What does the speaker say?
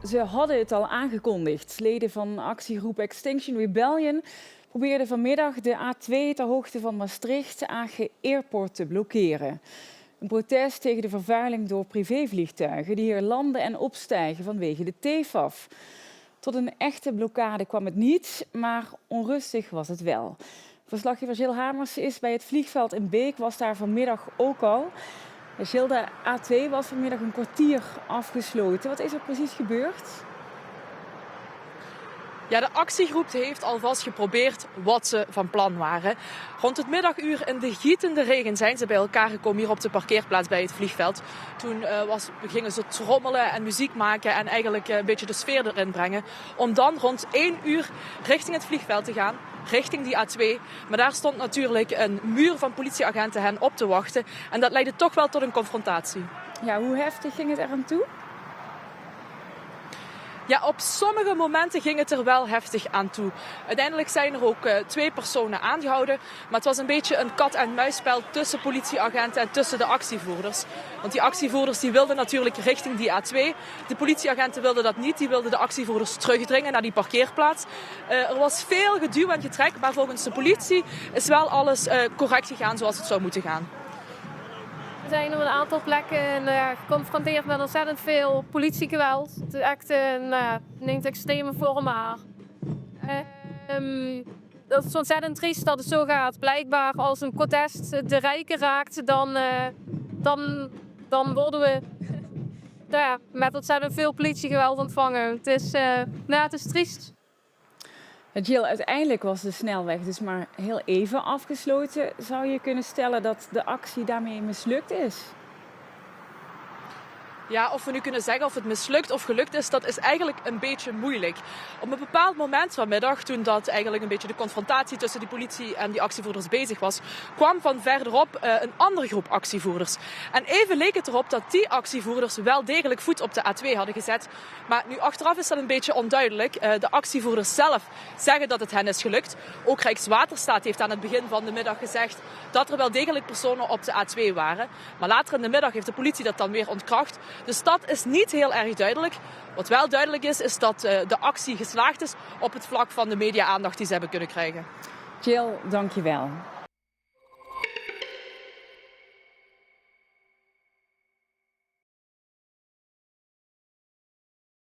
Ze hadden het al aangekondigd. Leden van actiegroep Extinction Rebellion probeerden vanmiddag de A2 ter hoogte van Maastricht Agen Airport te blokkeren. Een protest tegen de vervuiling door privévliegtuigen die hier landen en opstijgen vanwege de TFAF. Tot een echte blokkade kwam het niet, maar onrustig was het wel. Verslaggever Jill Hamers is bij het vliegveld in Beek, was daar vanmiddag ook al. Jill, de A2 was vanmiddag een kwartier afgesloten. Wat is er precies gebeurd? Ja, de actiegroep heeft alvast geprobeerd wat ze van plan waren. Rond het middaguur in de gietende regen zijn ze bij elkaar gekomen hier op de parkeerplaats bij het vliegveld. Toen gingen ze trommelen en muziek maken en eigenlijk een beetje de sfeer erin brengen. Om dan rond 1 uur richting het vliegveld te gaan, richting die A2. Maar daar stond natuurlijk een muur van politieagenten hen op te wachten. En dat leidde toch wel tot een confrontatie. Ja, hoe heftig ging het er aan toe? Ja, op sommige momenten ging het er wel heftig aan toe. Uiteindelijk zijn er ook 2 personen aangehouden. Maar het was een beetje een kat-en-muisspel tussen politieagenten en tussen de actievoerders. Want die actievoerders die wilden natuurlijk richting die A2. De politieagenten wilden dat niet. Die wilden de actievoerders terugdringen naar die parkeerplaats. Er was veel geduw en getrek. Maar volgens de politie is wel alles correct gegaan zoals het zou moeten gaan. We zijn op een aantal plekken geconfronteerd met ontzettend veel politiegeweld. Het is echt een extreme vorm aan. Het is ontzettend triest dat het zo gaat. Blijkbaar als een protest de rijken raakt, dan worden we met ontzettend veel politiegeweld ontvangen. Het is triest. Jill, uiteindelijk was de snelweg dus maar heel even afgesloten. Zou je kunnen stellen dat de actie daarmee mislukt is? Ja, of we nu kunnen zeggen of het mislukt of gelukt is, dat is eigenlijk een beetje moeilijk. Op een bepaald moment vanmiddag, toen dat eigenlijk een beetje de confrontatie tussen die politie en die actievoerders bezig was, kwam van verderop een andere groep actievoerders. En even leek het erop dat die actievoerders wel degelijk voet op de A2 hadden gezet. Maar nu achteraf is dat een beetje onduidelijk. De actievoerders zelf zeggen dat het hen is gelukt. Ook Rijkswaterstaat heeft aan het begin van de middag gezegd dat er wel degelijk personen op de A2 waren. Maar later in de middag heeft de politie dat dan weer ontkracht. Dus dat is niet heel erg duidelijk. Wat wel duidelijk is dat de actie geslaagd is op het vlak van de media-aandacht die ze hebben kunnen krijgen. Jill, dank je wel.